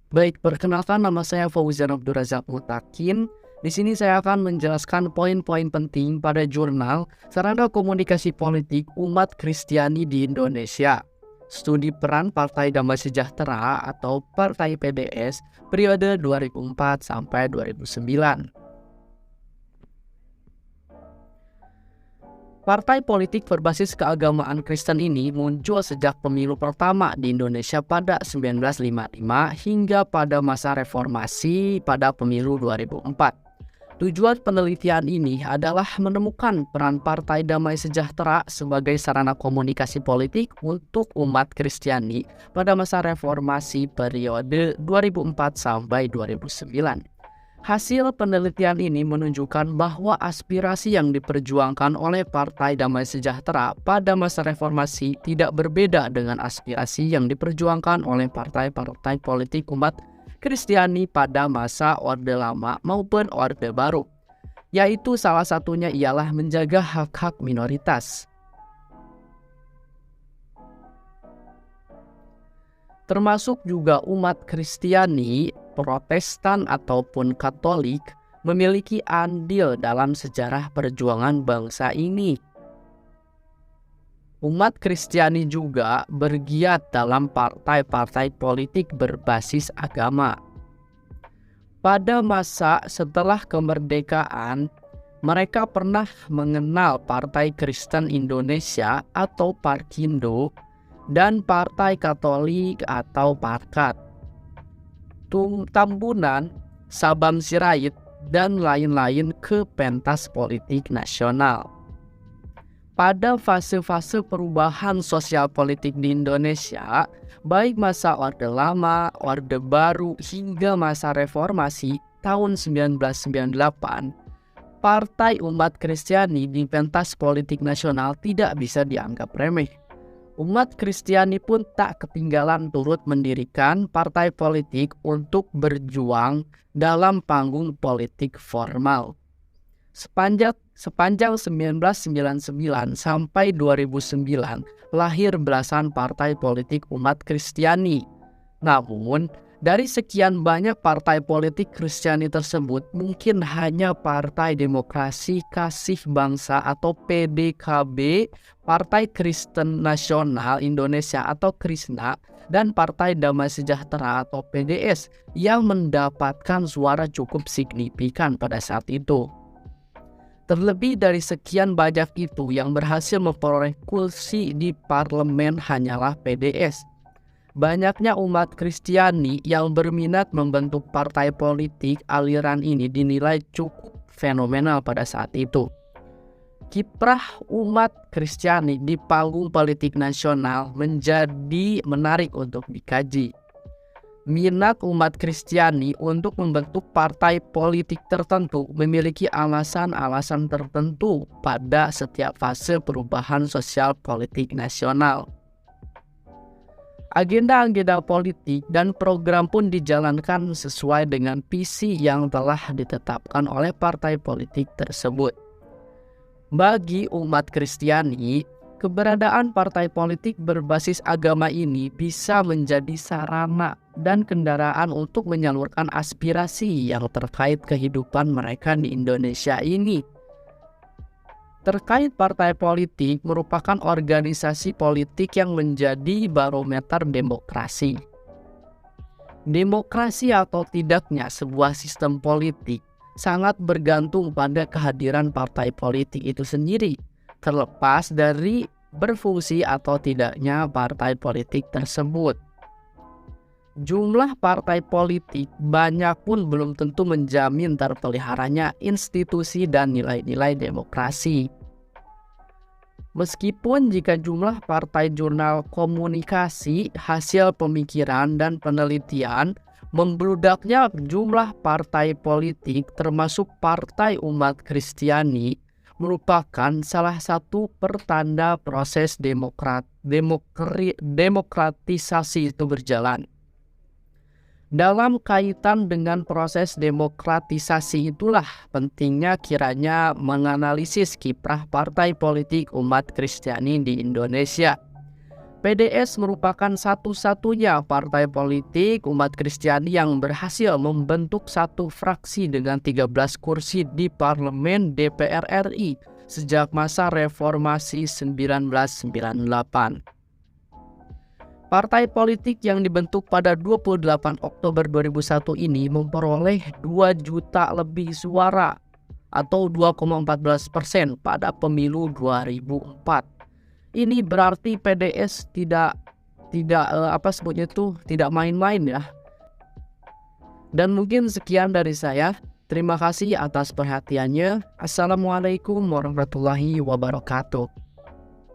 Baik, perkenalkan nama saya Fauzan Abdurrazak Mutakin. Di sini saya akan menjelaskan poin-poin penting pada jurnal Sarana Komunikasi Politik Umat Kristiani di Indonesia. Studi peran Partai Damai Sejahtera atau Partai PDS periode 2004 sampai 2009. Partai politik berbasis keagamaan Kristen ini muncul sejak pemilu pertama di Indonesia pada 1955 hingga pada masa reformasi pada pemilu 2004. Tujuan penelitian ini adalah menemukan peran Partai Damai Sejahtera sebagai sarana komunikasi politik untuk umat Kristiani pada masa reformasi periode 2004 sampai 2009. Hasil penelitian ini menunjukkan bahwa aspirasi yang diperjuangkan oleh Partai Damai Sejahtera pada masa reformasi tidak berbeda dengan aspirasi yang diperjuangkan oleh partai-partai politik umat Kristiani pada masa Orde Lama maupun Orde Baru, yaitu salah satunya ialah menjaga hak-hak minoritas. Termasuk juga umat Kristiani, Protestan ataupun Katolik memiliki andil dalam sejarah perjuangan bangsa ini. Umat Kristiani juga bergiat dalam partai-partai politik berbasis agama. Pada masa setelah kemerdekaan, mereka pernah mengenal Partai Kristen Indonesia atau Parkindo dan Partai Katolik atau Parkat, Tambunan, Sabam Sirait, dan lain-lain ke pentas politik nasional. Pada fase-fase perubahan sosial politik di Indonesia, baik masa Orde Lama, Orde Baru, hingga masa reformasi tahun 1998, Partai Umat Kristiani di pentas politik nasional tidak bisa dianggap remeh. Umat Kristiani pun tak ketinggalan turut mendirikan partai politik untuk berjuang dalam panggung politik formal. Sepanjang 1999 sampai 2009 lahir belasan partai politik umat Kristiani. Namun, dari sekian banyak partai politik Kristiani tersebut, mungkin hanya Partai Demokrasi Kasih Bangsa atau PDKB, Partai Kristen Nasional Indonesia atau KRISNA, dan Partai Damai Sejahtera atau PDS yang mendapatkan suara cukup signifikan pada saat itu. Terlebih dari sekian banyak itu, yang berhasil memperoleh kursi di parlemen hanyalah PDS. Banyaknya umat Kristiani yang berminat membentuk partai politik aliran ini dinilai cukup fenomenal pada saat itu. Kiprah umat Kristiani di panggung politik nasional menjadi menarik untuk dikaji. Minat umat Kristiani untuk membentuk partai politik tertentu memiliki alasan-alasan tertentu pada setiap fase perubahan sosial politik nasional. Agenda-agenda politik dan program pun dijalankan sesuai dengan visi yang telah ditetapkan oleh partai politik tersebut. Bagi umat Kristiani, keberadaan partai politik berbasis agama ini bisa menjadi sarana dan kendaraan untuk menyalurkan aspirasi yang terkait kehidupan mereka di Indonesia ini. Terkait partai politik merupakan organisasi politik yang menjadi barometer demokrasi. Demokrasi atau tidaknya sebuah sistem politik sangat bergantung pada kehadiran partai politik itu sendiri, terlepas dari berfungsi atau tidaknya partai politik tersebut. Jumlah partai politik banyak pun belum tentu menjamin terpeliharanya institusi dan nilai-nilai demokrasi. Meskipun jika jumlah partai jurnal komunikasi, hasil pemikiran dan penelitian, membludaknya jumlah partai politik termasuk Partai Umat Kristiani merupakan salah satu pertanda proses demokratisasi itu berjalan. Dalam kaitan dengan proses demokratisasi itulah pentingnya kiranya menganalisis kiprah partai politik umat Kristiani di Indonesia. PDS merupakan satu-satunya partai politik umat Kristiani yang berhasil membentuk satu fraksi dengan 13 kursi di Parlemen DPR RI sejak masa reformasi 1998. Partai politik yang dibentuk pada 28 Oktober 2001 ini memperoleh 2 juta lebih suara atau 2,14% pada pemilu 2004. Ini berarti PDS tidak main-main ya. Dan mungkin sekian dari saya. Terima kasih atas perhatiannya. Assalamualaikum warahmatullahi wabarakatuh.